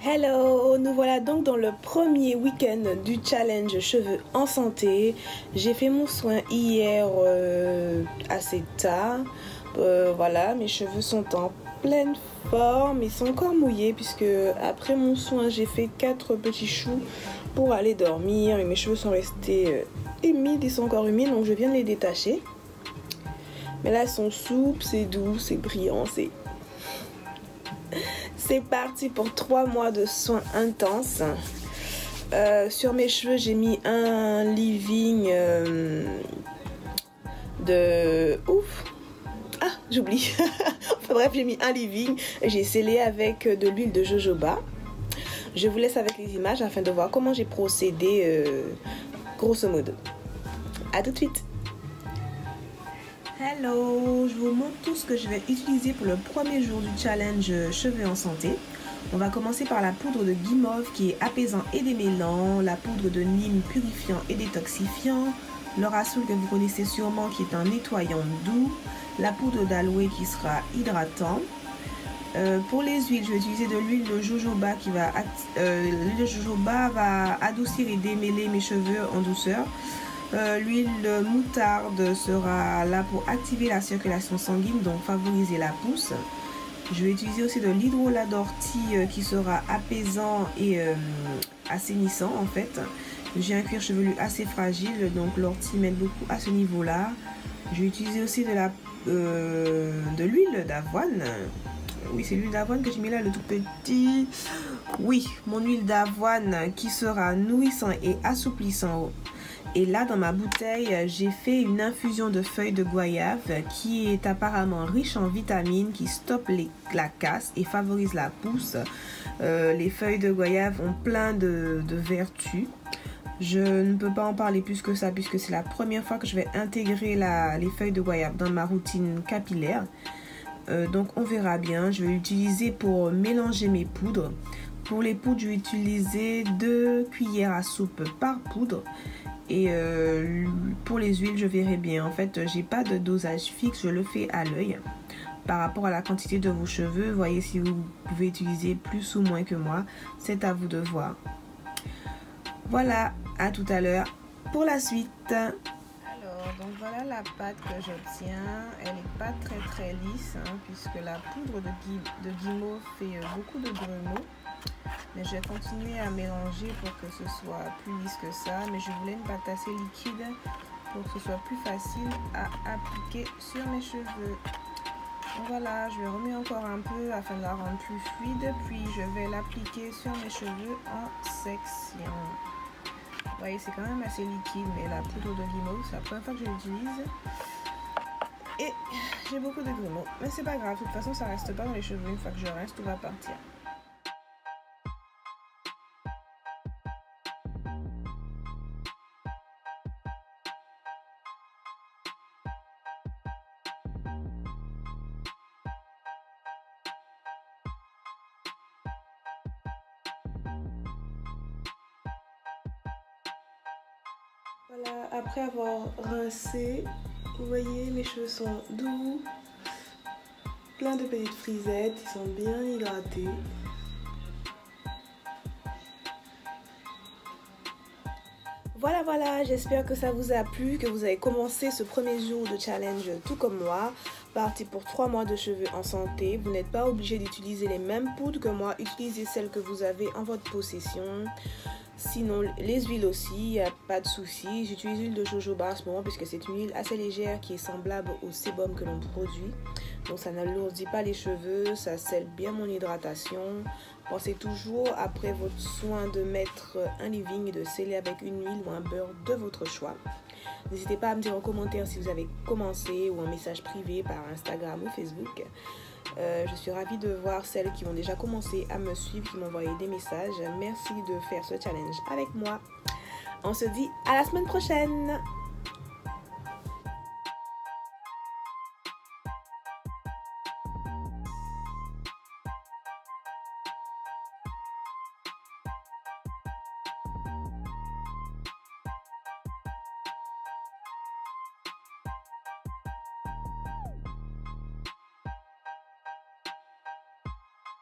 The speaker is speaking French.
Hello, nous voilà donc dans le premier week-end du challenge cheveux en santé. J'ai fait mon soin hier assez tard. Voilà, mes cheveux sont en pleine forme. Ils sont encore mouillés puisque après mon soin, j'ai fait 4 petits choux pour aller dormir. Et mes cheveux sont restés humides, ils sont encore humides, donc je viens de les détacher. Mais là, ils sont souples, c'est doux, c'est brillant, C'est parti pour 3 mois de soins intenses. Sur mes cheveux, j'ai mis un leave-in de... Ouf! Ah, j'oublie. Enfin, bref, j'ai mis un leave-in. J'ai scellé avec de l'huile de jojoba. Je vous laisse avec les images afin de voir comment j'ai procédé grosso modo. A tout de suite. Hello, je vous montre tout ce que je vais utiliser pour le premier jour du challenge cheveux en santé. On va commencer par la poudre de guimauve qui est apaisant et démêlant, la poudre de Nîmes purifiant et détoxifiant, le rassoul que vous connaissez sûrement qui est un nettoyant doux, la poudre d'aloe qui sera hydratant. Pour les huiles, je vais utiliser de l'huile de jojoba l'huile de jojoba va adoucir et démêler mes cheveux en douceur. L'huile de moutarde sera là pour activer la circulation sanguine, donc favoriser la pousse. Je vais utiliser aussi de l'hydrolat d'ortie qui sera apaisant et assainissant en fait. J'ai un cuir chevelu assez fragile, donc l'ortie m'aide beaucoup à ce niveau-là. Je vais utiliser aussi de l'huile d'avoine. Oui, c'est l'huile d'avoine que j'ai mis là, le tout petit. Oui, mon huile d'avoine qui sera nourrissant et assouplissant. Et là, dans ma bouteille, j'ai fait une infusion de feuilles de goyave qui est apparemment riche en vitamines, qui stoppe la casse et favorise la pousse. Les feuilles de goyave ont plein de vertus. Je ne peux pas en parler plus que ça puisque c'est la première fois que je vais intégrer les feuilles de goyave dans ma routine capillaire. Donc on verra bien. Je vais l'utiliser pour mélanger mes poudres. Pour les poudres, je vais utiliser 2 cuillères à soupe par poudre. Et pour les huiles, je verrai bien. En fait, j'ai pas de dosage fixe, je le fais à l'œil. Par rapport à la quantité de vos cheveux, voyez si vous pouvez utiliser plus ou moins que moi. C'est à vous de voir. Voilà, à tout à l'heure pour la suite. Alors, donc voilà la pâte que j'obtiens. Elle n'est pas très lisse, puisque la poudre de guimauve fait beaucoup de grumeaux. Mais je vais continuer à mélanger pour que ce soit plus lisse que ça. Mais je voulais une pâte assez liquide pour que ce soit plus facile à appliquer sur mes cheveux. Donc voilà, je vais remuer encore un peu afin de la rendre plus fluide. Puis je vais l'appliquer sur mes cheveux en section. Vous voyez, c'est quand même assez liquide, mais la poudre de guimauve, c'est la première fois que je l'utilise. Et j'ai beaucoup de grumeaux. Mais c'est pas grave, de toute façon, ça reste pas dans les cheveux. Une fois que je rince, tout va partir. Voilà, après avoir rincé, vous voyez, mes cheveux sont doux, plein de petites frisettes, ils sont bien hydratés. Voilà, j'espère que ça vous a plu, que vous avez commencé ce premier jour de challenge tout comme moi. Parti pour 3 mois de cheveux en santé. Vous n'êtes pas obligé d'utiliser les mêmes poudres que moi, utilisez celles que vous avez en votre possession. Sinon, les huiles aussi, il n'y a pas de souci. J'utilise l'huile de jojoba en ce moment puisque c'est une huile assez légère qui est semblable au sébum que l'on produit. Donc ça n'alourdit pas les cheveux, ça scelle bien mon hydratation. Pensez toujours après votre soin de mettre un leave-in et de sceller avec une huile ou un beurre de votre choix. N'hésitez pas à me dire en commentaire si vous avez commencé ou en message privé par Instagram ou Facebook. Je suis ravie de voir celles qui ont déjà commencé à me suivre, qui m'ont envoyé des messages. Merci de faire ce challenge avec moi. On se dit à la semaine prochaine.